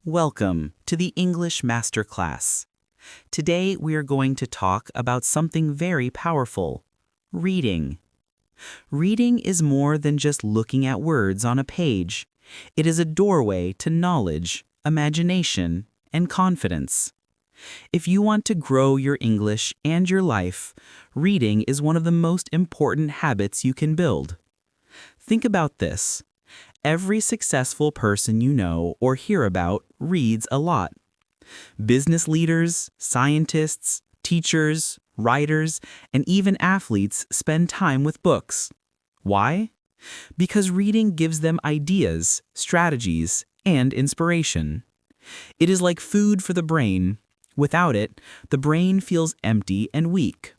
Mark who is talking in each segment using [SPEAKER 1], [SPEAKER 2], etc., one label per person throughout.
[SPEAKER 1] Welcome to the English Masterclass. Today we are going to talk about something very powerful, reading. Reading is more than just looking at words on a page. It is a doorway to knowledge, imagination, and confidence. If you want to grow your English and your life, reading is one of the most important habits you can build. Think about this. Every successful person you know or hear about reads a lot. Business leaders, scientists, teachers, writers, and even athletes spend time with books. Why? Because reading gives them ideas, strategies, and inspiration. It is like food for the brain. Without it, the brain feels empty and weak.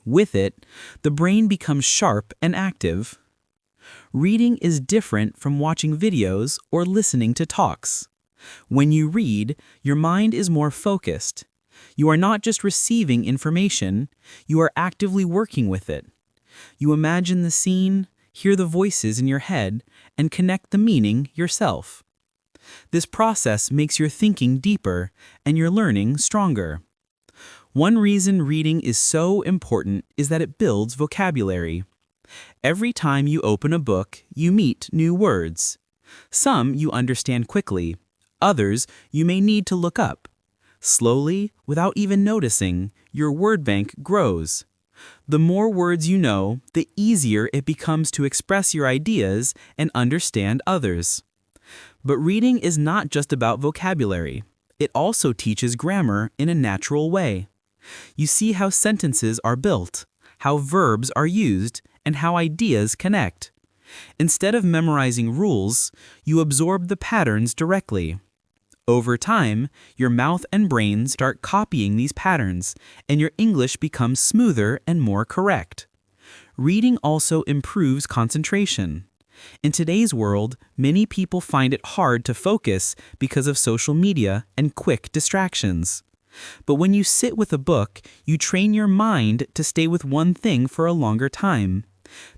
[SPEAKER 1] With it, the brain becomes sharp and active. Reading is different from watching videos or listening to talks. When you read, your mind is more focused. You are not just receiving information, you are actively working with it. You imagine the scene, hear the voices in your head, and connect the meaning yourself. This process makes your thinking deeper and your learning stronger. One reason reading is so important is that it builds vocabulary. Every time you open a book, you meet new words. Some you understand quickly, others you may need to look up. Slowly, without even noticing, your word bank grows. The more words you know, the easier it becomes to express your ideas and understand others. But reading is not just about vocabulary. It also teaches grammar in a natural way. You see how sentences are built, how verbs are used, and how ideas connect. Instead of memorizing rules, you absorb the patterns directly. Over time, your mouth and brain start copying these patterns, and your English becomes smoother and more correct. Reading also improves concentration. In today's world, many people find it hard to focus because of social media and quick distractions. But when you sit with a book, you train your mind to stay with one thing for a longer time.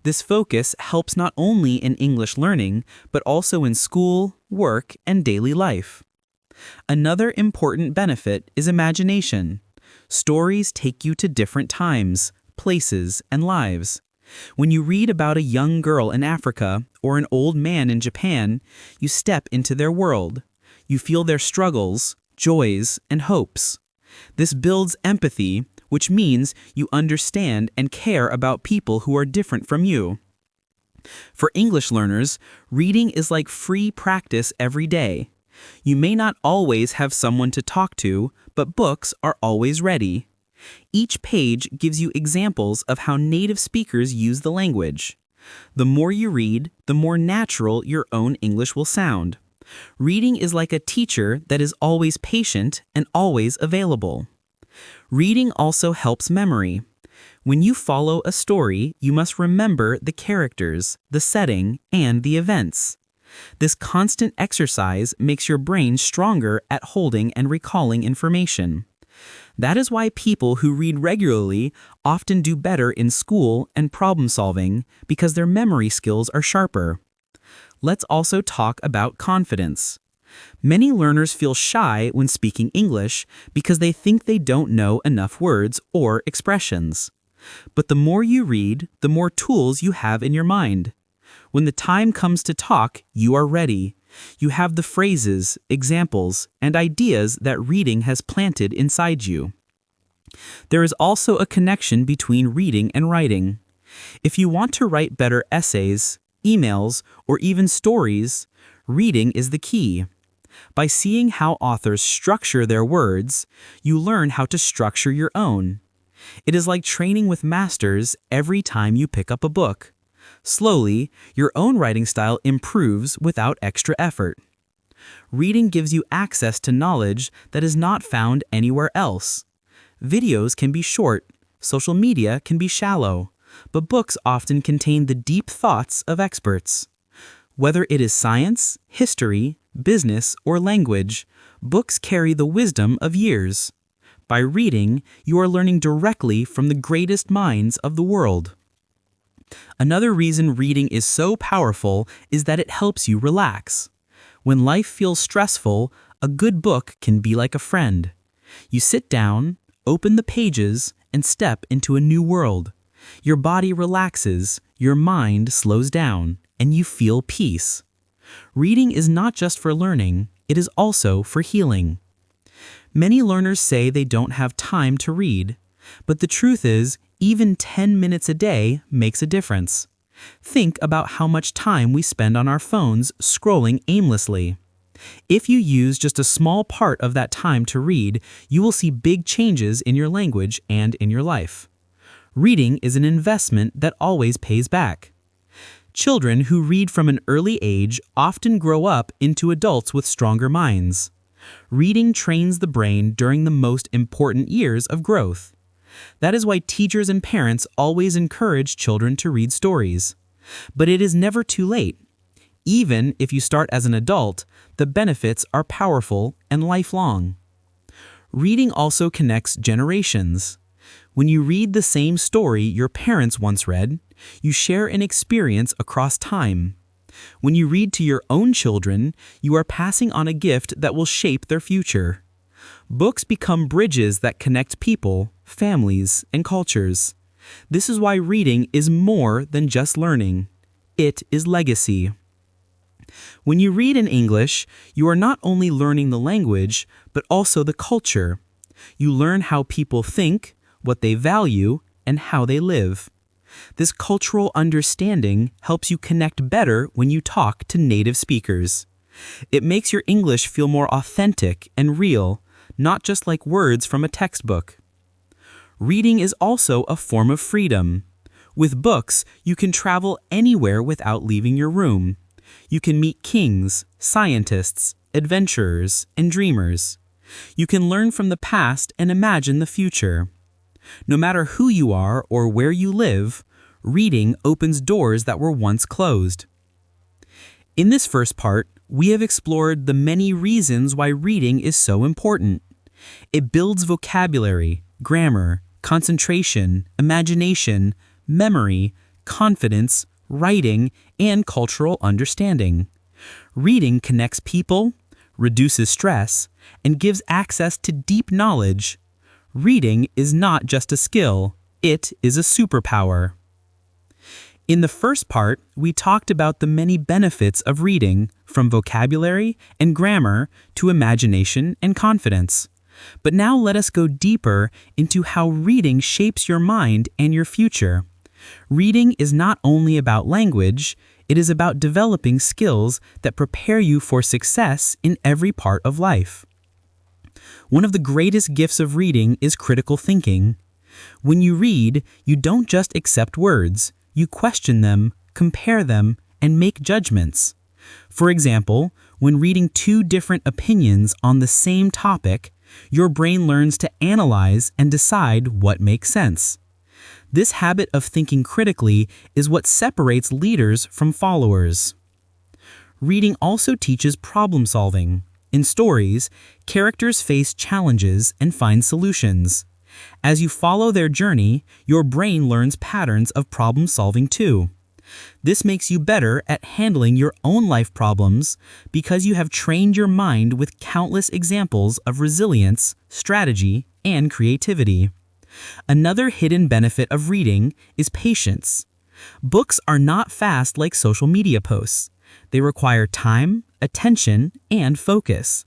[SPEAKER 1] This focus helps not only in English learning, but also in school, work, and daily life. Another important benefit is imagination. Stories take you to different times, places, and lives. When you read about a young girl in Africa or an old man in Japan, you step into their world. You feel their struggles, joys, and hopes. This builds empathy, which means you understand and care about people who are different from you. For English learners, reading is like free practice every day. You may not always have someone to talk to, but books are always ready. Each page gives you examples of how native speakers use the language. The more you read, the more natural your own English will sound. Reading is like a teacher that is always patient and always available. Reading also helps memory. When you follow a story, you must remember the characters, the setting, and the events. This constant exercise makes your brain stronger at holding and recalling information. That is why people who read regularly often do better in school and problem solving because their memory skills are sharper. Let's also talk about confidence. Many learners feel shy when speaking English because they think they don't know enough words or expressions. But the more you read, the more tools you have in your mind. When the time comes to talk, you are ready. You have the phrases, examples, and ideas that reading has planted inside you. There is also a connection between reading and writing. If you want to write better essays, emails, or even stories, reading is the key. By seeing how authors structure their words, you learn how to structure your own. It is like training with masters every time you pick up a book. Slowly, your own writing style improves without extra effort. Reading gives you access to knowledge that is not found anywhere else. Videos can be short, social media can be shallow, but books often contain the deep thoughts of experts. Whether it is science, history, business, or language, books carry the wisdom of years. By reading, you are learning directly from the greatest minds of the world. Another reason reading is so powerful is that it helps you relax. When life feels stressful, a good book can be like a friend. You sit down, open the pages, and step into a new world. Your body relaxes, your mind slows down, and you feel peace. Reading is not just for learning, it is also for healing. Many learners say they don't have time to read, but the truth is, even 10 minutes a day makes a difference. Think about how much time we spend on our phones scrolling aimlessly. If you use just a small part of that time to read, you will see big changes in your language and in your life. Reading is an investment that always pays back. Children who read from an early age often grow up into adults with stronger minds. Reading trains the brain during the most important years of growth. That is why teachers and parents always encourage children to read stories. But it is never too late. Even if you start as an adult, the benefits are powerful and lifelong. Reading also connects generations. When you read the same story your parents once read, you share an experience across time. When you read to your own children, you are passing on a gift that will shape their future. Books become bridges that connect people, families, and cultures. This is why reading is more than just learning. It is legacy. When you read in English, you are not only learning the language, but also the culture. You learn how people think, what they value, and how they live. This cultural understanding helps you connect better when you talk to native speakers. It makes your English feel more authentic and real, not just like words from a textbook. Reading is also a form of freedom. With books, you can travel anywhere without leaving your room. You can meet kings, scientists, adventurers, and dreamers. You can learn from the past and imagine the future. No matter who you are or where you live, reading opens doors that were once closed. In this first part, we have explored the many reasons why reading is so important. It builds vocabulary, grammar, concentration, imagination, memory, confidence, writing, and cultural understanding. Reading connects people, reduces stress, and gives access to deep knowledge. Reading is not just a skill, it is a superpower. In the first part, we talked about the many benefits of reading, from vocabulary and grammar to imagination and confidence. But now let us go deeper into how reading shapes your mind and your future. Reading is not only about language, it is about developing skills that prepare you for success in every part of life. One of the greatest gifts of reading is critical thinking. When you read, you don't just accept words, you question them, compare them, and make judgments. For example, when reading two different opinions on the same topic, your brain learns to analyze and decide what makes sense. This habit of thinking critically is what separates leaders from followers. Reading also teaches problem solving. In stories, characters face challenges and find solutions. As you follow their journey, your brain learns patterns of problem solving too. This makes you better at handling your own life problems because you have trained your mind with countless examples of resilience, strategy, and creativity. Another hidden benefit of reading is patience. Books are not fast like social media posts. They require time, attention, and focus.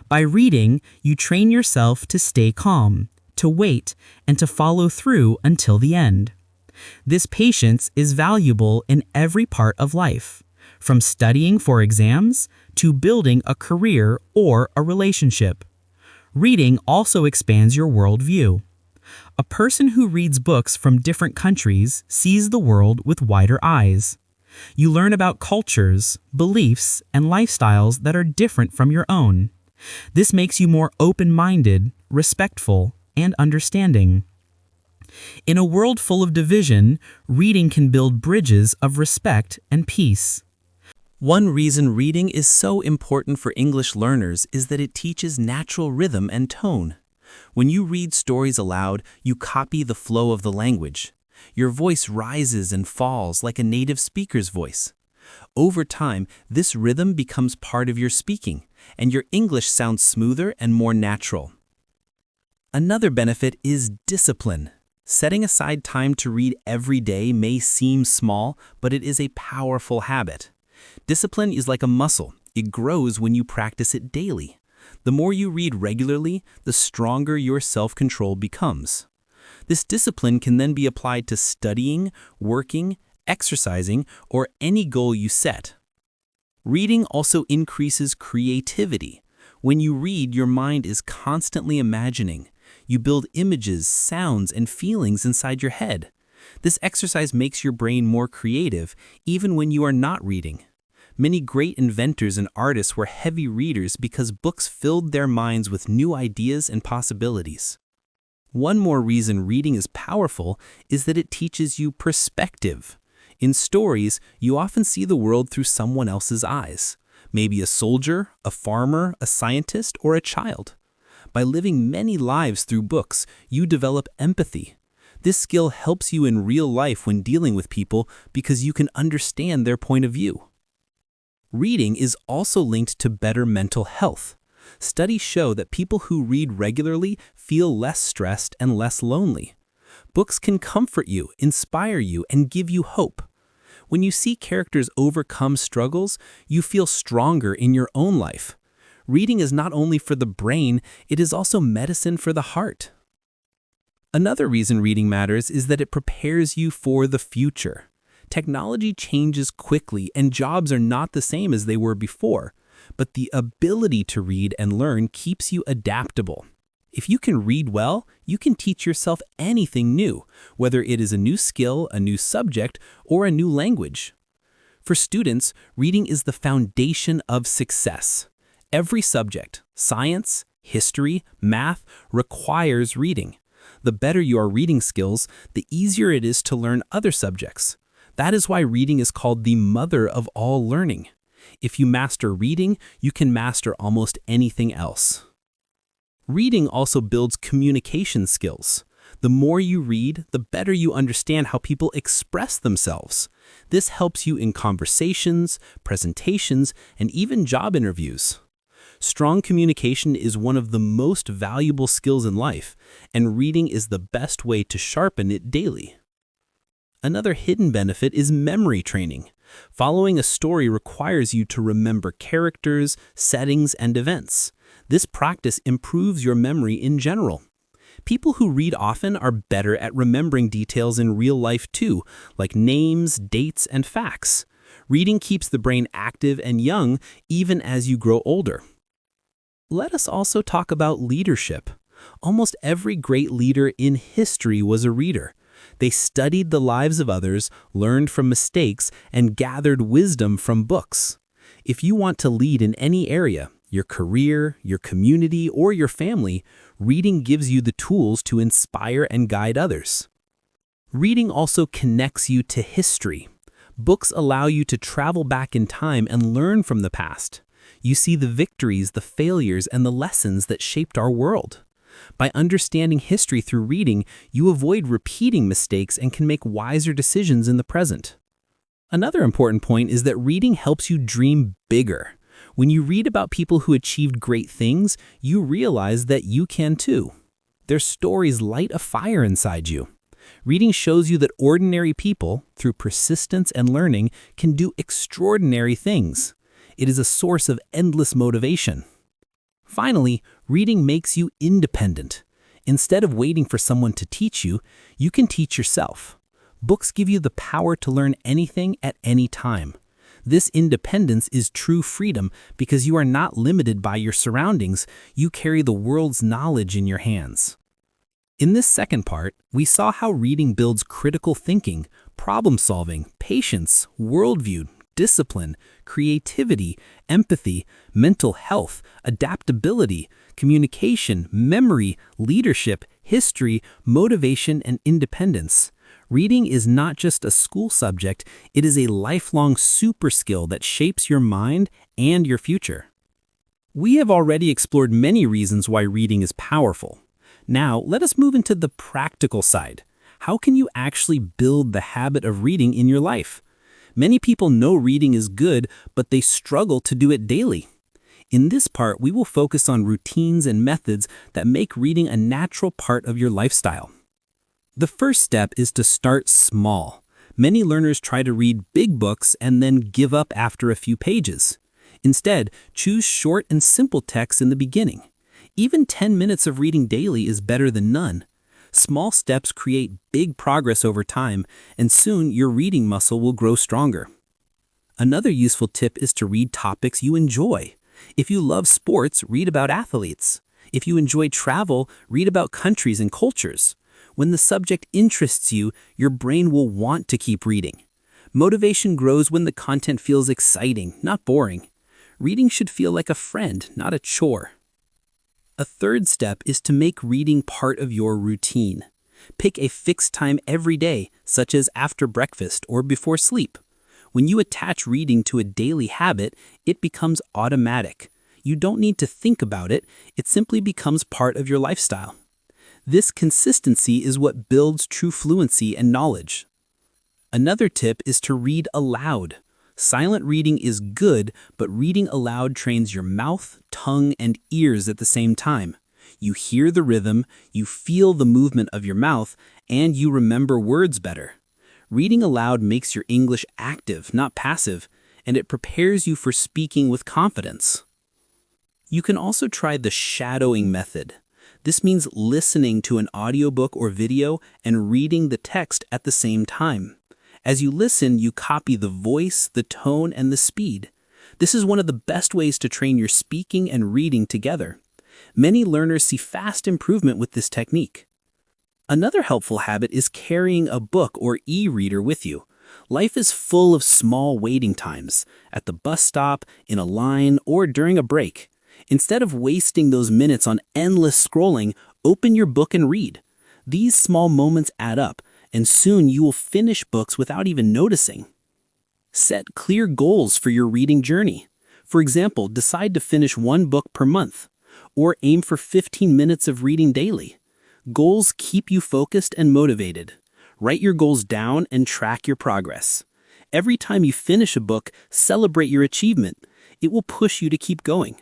[SPEAKER 1] By reading, you train yourself to stay calm, to wait, and to follow through until the end. This patience is valuable in every part of life, from studying for exams to building a career or a relationship. Reading also expands your worldview. A person who reads books from different countries sees the world with wider eyes. You learn about cultures, beliefs, and lifestyles that are different from your own. This makes you more open-minded, respectful, and understanding. In a world full of division, reading can build bridges of respect and peace. One reason reading is so important for English learners is that it teaches natural rhythm and tone. When you read stories aloud, you copy the flow of the language. Your voice rises and falls like a native speaker's voice.
[SPEAKER 2] Over time, this rhythm becomes part of your speaking, and your English sounds smoother and more natural. Another benefit is discipline. Setting aside time to read every day may seem small, but it is a powerful habit. Discipline is like a muscle. It grows when you practice it daily. The more you read regularly, the stronger your self-control becomes. This discipline can then be applied to studying, working, exercising, or any goal you set. Reading also increases creativity. When you read, your mind is constantly imagining. You build images, sounds, and feelings inside your head. This exercise makes your brain more creative, even when you are not reading. Many great inventors and artists were heavy readers because books filled their minds with new ideas and possibilities. One more reason reading is powerful is that it teaches you perspective. In stories, you often see the world through someone else's eyes. Maybe a soldier, a farmer, a scientist, or a child. By living many lives through books, you develop empathy. This skill helps you in real life when dealing with people because you can understand their point of view. Reading is also linked to better mental health. Studies show that people who read regularly feel less stressed and less lonely. Books can comfort you, inspire you, and give you hope. When you see characters overcome struggles, you feel stronger in your own life. Reading is not only for the brain, it is also medicine for the heart. Another reason reading matters is that it prepares you for the future. Technology changes quickly and jobs are not the same as they were before, but the ability to read and learn keeps you adaptable. If you can read well, you can teach yourself anything new, whether it is a new skill, a new subject, or a new language. For students, reading is the foundation of success. Every subject, science, history, math, requires reading. The better your reading skills, the easier it is to learn other subjects. That is why reading is called the mother of all learning. If you master reading, you can master almost anything else. Reading also builds communication skills. The more you read, the better you understand how people express themselves. This helps you in conversations, presentations, and even job interviews. Strong communication is one of the most valuable skills in life, and reading is the best way to sharpen it daily. Another hidden benefit is memory training. Following a story requires you to remember characters, settings, and events. This practice improves your memory in general. People who read often are better at remembering details in real life too, like names, dates, and facts. Reading keeps the brain active and young even as you grow older. Let us also talk about leadership. Almost every great leader in history was a reader. They studied the lives of others, learned from mistakes, and gathered wisdom from books. If you want to lead in any area, your career, your community, or your family, reading gives you the tools to inspire and guide others. Reading also connects you to history. Books allow you to travel back in time and learn from the past. You see the victories, the failures, and the lessons that shaped our world. By understanding history through reading, you avoid repeating mistakes and can make wiser decisions in the present. Another important point is that reading helps you dream bigger. When you read about people who achieved great things, you realize that you can too. Their stories light a fire inside you. Reading shows you that ordinary people, through persistence and learning, can do extraordinary things. It is a source of endless motivation. Finally, reading makes you independent. Instead of waiting for someone to teach you, you can teach yourself. Books give you the power to learn anything at any time. This independence is true freedom because you are not limited by your surroundings. You carry the world's knowledge in your hands. In this second part, we saw how reading builds critical thinking, problem solving, patience, worldview, discipline, creativity, empathy, mental health, adaptability, communication, memory, leadership, history, motivation, and independence. Reading is not just a school subject, it is a lifelong super skill that shapes your mind and your future. We have already explored many reasons why reading is powerful. Now, let us move into the practical side. How can you actually build the habit of reading in your life? Many people know reading is good, but they struggle to do it daily. In this part, we will focus on routines and methods that make reading a natural part of your lifestyle. The first step is to start small. Many learners try to read big books and then give up after a few pages. Instead, choose short and simple texts in the beginning. Even 10 minutes of reading daily is better than none. Small steps create big progress over time, and soon your reading muscle will grow stronger. Another useful tip is to read topics you enjoy. If you love sports, read about athletes. If you enjoy travel, read about countries and cultures. When the subject interests you, your brain will want to keep reading. Motivation grows when the content feels exciting, not boring. Reading should feel like a friend, not a chore. A third step is to make reading part of your routine. Pick a fixed time every day, such as after breakfast or before sleep. When you attach reading to a daily habit, it becomes automatic. You don't need to think about it, it simply becomes part of your lifestyle. This consistency is what builds true fluency and knowledge. Another tip is to read aloud. Silent reading is good, but reading aloud trains your mouth, tongue, and ears at the same time. You hear the rhythm, you feel the movement of your mouth, and you remember words better. Reading aloud makes your English active, not passive, and it prepares you for speaking with confidence. You can also try the shadowing method. This means listening to an audiobook or video and reading the text at the same time. As you listen, you copy the voice, the tone, and the speed. This is one of the best ways to train your speaking and reading together. Many learners see fast improvement with this technique. Another helpful habit is carrying a book or e-reader with you. Life is full of small waiting times, at the bus stop, in a line, or during a break. Instead of wasting those minutes on endless scrolling, open your book and read. These small moments add up, and soon you will finish books without even noticing. Set clear goals for your reading journey. For example, decide to finish one book per month, or aim for 15 minutes of reading daily. Goals keep you focused and motivated. Write your goals down and track your progress. Every time you finish a book, celebrate your achievement. It will push you to keep going.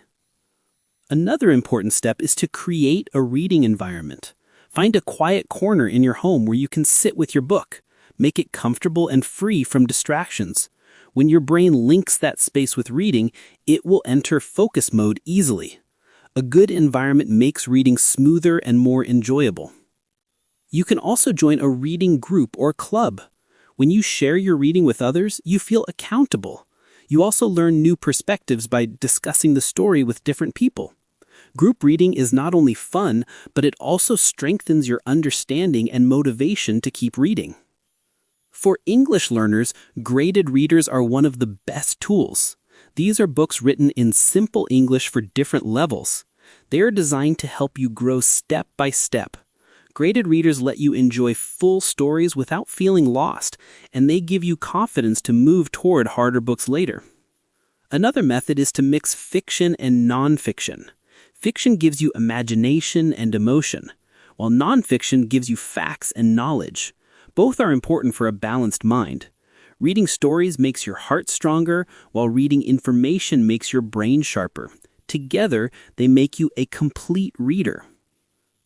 [SPEAKER 2] Another important step is to create a reading environment. Find a quiet corner in your home where you can sit with your book. Make it comfortable and free from distractions. When your brain links that space with reading, it will enter focus mode easily. A good environment makes reading smoother and more enjoyable. You can also join a reading group or club. When you share your reading with others, you feel accountable. You also learn new perspectives by discussing the story with different people. Group reading is not only fun, but it also strengthens your understanding and motivation to keep reading. For English learners, graded readers are one of the best tools. These are books written in simple English for different levels. They are designed to help you grow step by step. Graded readers let you enjoy full stories without feeling lost, and they give you confidence to move toward harder books later. Another method is to mix fiction and nonfiction. Fiction gives you imagination and emotion, while nonfiction gives you facts and knowledge. Both are important for a balanced mind. Reading stories makes your heart stronger, while reading information makes your brain sharper. Together, they make you a complete reader.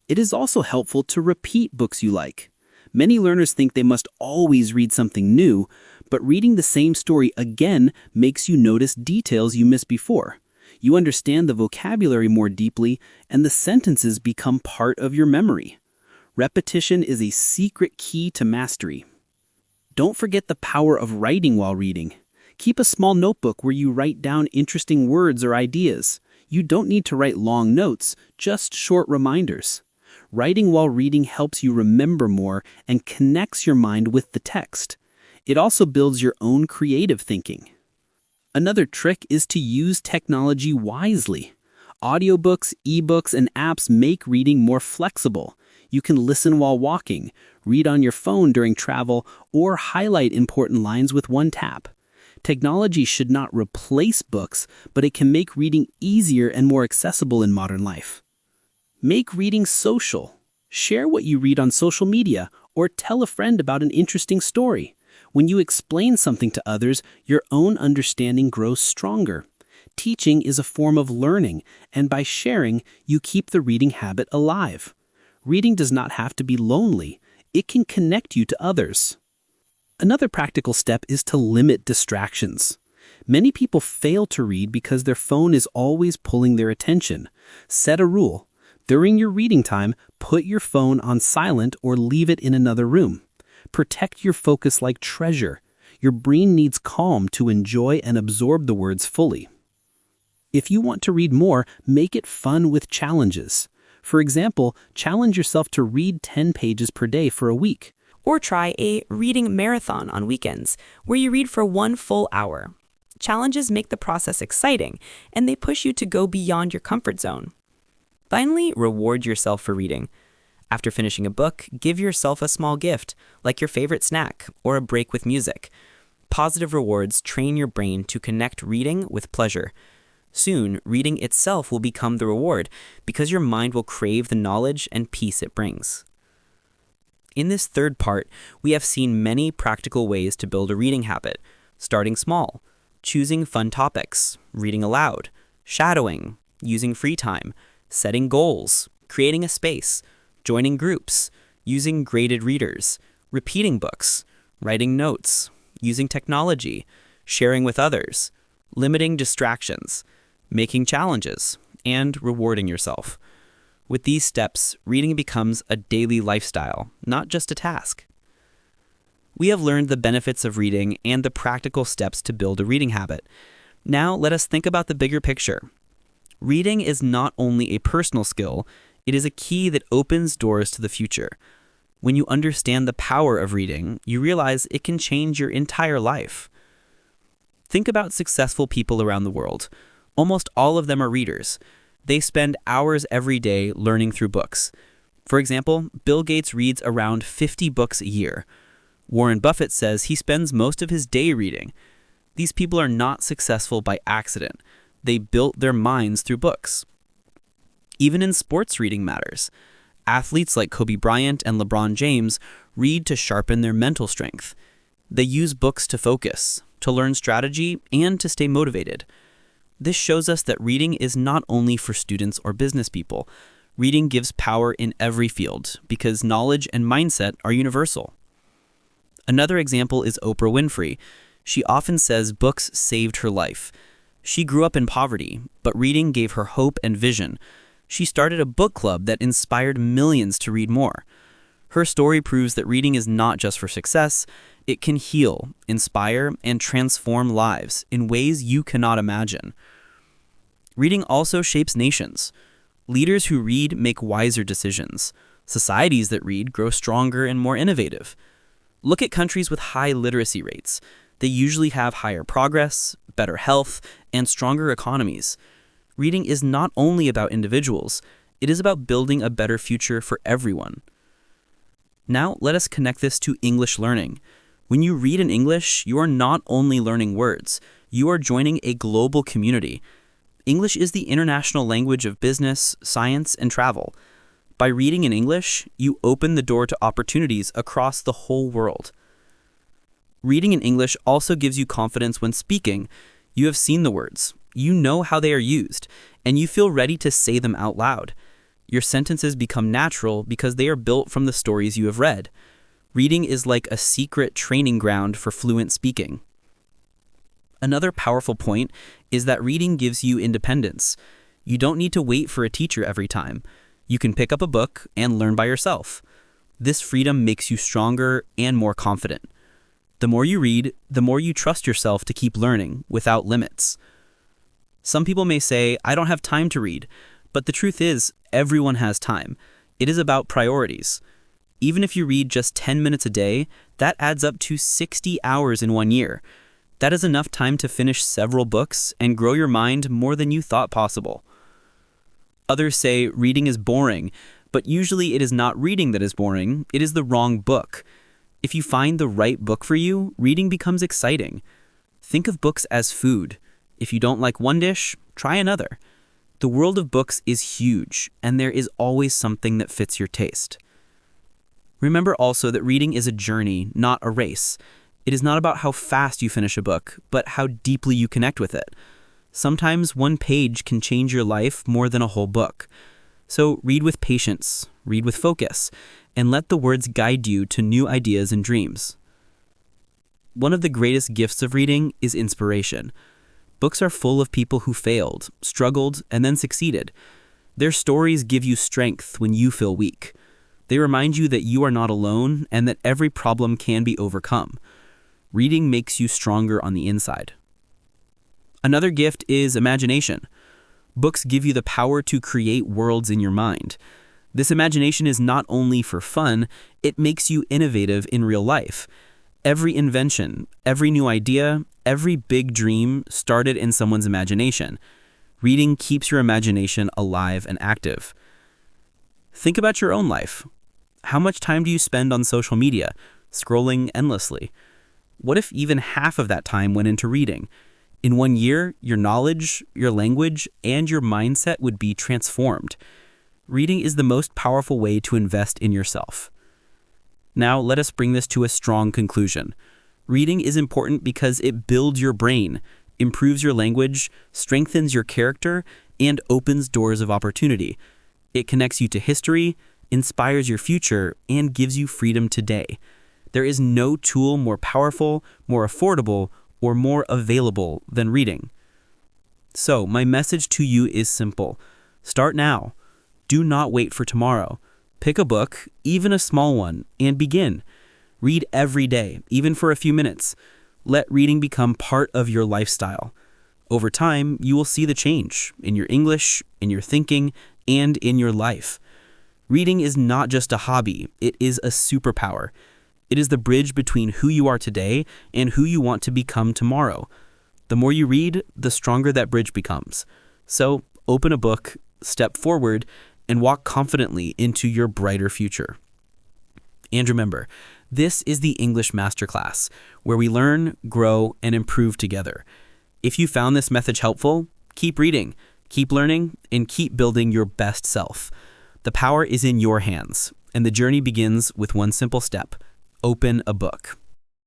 [SPEAKER 2] It is also helpful to repeat books you like. Many learners think they must always read something new, but reading the same story again makes you notice details you missed before. You understand the vocabulary more deeply, and the sentences become part of your memory. Repetition is a secret key to mastery. Don't forget the power of writing while reading. Keep a small notebook where you write down interesting words or ideas. You don't need to write long notes, just short reminders. Writing while reading helps you remember more and connects your mind with the text. It also builds your own creative thinking. Another trick is to use technology wisely. Audiobooks, ebooks, and apps make reading more flexible. You can listen while walking, read on your phone during travel, or highlight important lines with one tap. Technology should not replace books, but it can make reading easier and more accessible in modern life. Make reading social. Share what you read on social media, or tell a friend about an interesting story. When you explain something to others, your own understanding grows stronger. Teaching is a form of learning, and by sharing, you keep the reading habit alive. Reading does not have to be lonely. It can connect you to others. Another practical step is to limit distractions. Many people fail to read because their phone is always pulling their attention. Set a rule. During your reading time, put your phone on silent or leave it in another room. Protect your focus like treasure. Your brain needs calm to enjoy and absorb the words fully. If you want to read more, make it fun with challenges. For example, challenge yourself to read 10 pages per day for a week.
[SPEAKER 3] Or try a reading marathon on weekends, where you read for 1 full hour. Challenges make the process exciting, and they push you to go beyond your comfort zone. Finally, reward yourself for reading. After finishing a book, give yourself a small gift, like your favorite snack or a break with music. Positive rewards train your brain to connect reading with pleasure. Soon, reading itself will become the reward because your mind will crave the knowledge and peace it brings. In this third part, we have seen many practical ways to build a reading habit, starting small, choosing fun topics, reading aloud, shadowing, using free time, setting goals, creating a space, joining groups, using graded readers, repeating books, writing notes, using technology, sharing with others, limiting distractions, making challenges, and rewarding yourself. With these steps, reading becomes a daily lifestyle, not just a task. We have learned the benefits of reading and the practical steps to build a reading habit. Now let us think about the bigger picture. Reading is not only a personal skill, it is a key that opens doors to the future. When you understand the power of reading, you realize it can change your entire life. Think about successful people around the world. Almost all of them are readers. They spend hours every day learning through books. For example, Bill Gates reads around 50 books a year. Warren Buffett says he spends most of his day reading. These people are not successful by accident. They built their minds through books. Even in sports, reading matters. Athletes like Kobe Bryant and LeBron James read to sharpen their mental strength. They use books to focus, to learn strategy, and to stay motivated. This shows us that reading is not only for students or business people. Reading gives power in every field because knowledge and mindset are universal. Another example is Oprah Winfrey. She often says books saved her life. She grew up in poverty, but reading gave her hope and vision. She started a book club that inspired millions to read more. Her story proves that reading is not just for success. It can heal, inspire, and transform lives in ways you cannot imagine. Reading also shapes nations. Leaders who read make wiser decisions. Societies that read grow stronger and more innovative. Look at countries with high literacy rates. They usually have higher progress, better health, and stronger economies. Reading is not only about individuals, it is about building a better future for everyone. Now, let us connect this to English learning. When you read in English, you are not only learning words, you are joining a global community. English is the international language of business, science, and travel. By reading in English, you open the door to opportunities across the whole world. Reading in English also gives you confidence when speaking. You have seen the words, you know how they are used, and you feel ready to say them out loud. Your sentences become natural because they are built from the stories you have read. Reading is like a secret training ground for fluent speaking. Another powerful point is that reading gives you independence. You don't need to wait for a teacher every time. You can pick up a book and learn by yourself. This freedom makes you stronger and more confident. The more you read, the more you trust yourself to keep learning without limits. Some people may say, I don't have time to read, but the truth is, everyone has time. It is about priorities. Even if you read just 10 minutes a day, that adds up to 60 hours in 1 year. That is enough time to finish several books and grow your mind more than you thought possible. Others say reading is boring, but usually it is not reading that is boring, it is the wrong book. If you find the right book for you, reading becomes exciting. Think of books as food. If you don't like one dish, try another. The world of books is huge, and there is always something that fits your taste. Remember also that reading is a journey, not a race.
[SPEAKER 1] It is not about how fast you finish a book, but how deeply you connect with it. Sometimes one page can change your life more than a whole book. So read with patience, read with focus, and let the words guide you to new ideas and dreams. One of the greatest gifts of reading is inspiration. Books are full of people who failed, struggled, and then succeeded. Their stories give you strength when you feel weak. They remind you that you are not alone and that every problem can be overcome. Reading makes you stronger on the inside. Another gift is imagination. Books give you the power to create worlds in your mind. This imagination is not only for fun, it makes you innovative in real life. Every invention, every new idea, every big dream started in someone's imagination. Reading keeps your imagination alive and active. Think about your own life. How much time do you spend on social media, scrolling endlessly? What if even half of that time went into reading? In 1 year, your knowledge, your language, and your mindset would be transformed. Reading is the most powerful way to invest in yourself. Now, let us bring this to a strong conclusion. Reading is important because it builds your brain, improves your language, strengthens your character, and opens doors of opportunity. It connects you to history, inspires your future, and gives you freedom today. There is no tool more powerful, more affordable, or more available than reading. So, my message to you is simple. Start now. Do not wait for tomorrow. Pick a book, even a small one, and begin. Read every day, even for a few minutes. Let reading become part of your lifestyle. Over time, you will see the change in your English, in your thinking, and in your life. Reading is not just a hobby, it is a superpower. It is the bridge between who you are today and who you want to become tomorrow. The more you read, the stronger that bridge becomes. So, open a book, step forward, and walk confidently into your brighter future. And remember, this is the English Masterclass, where we learn, grow, and improve together. If you found this message helpful, keep reading, keep learning, and keep building your best self. The power is in your hands, and the journey begins with one simple step. Open a book.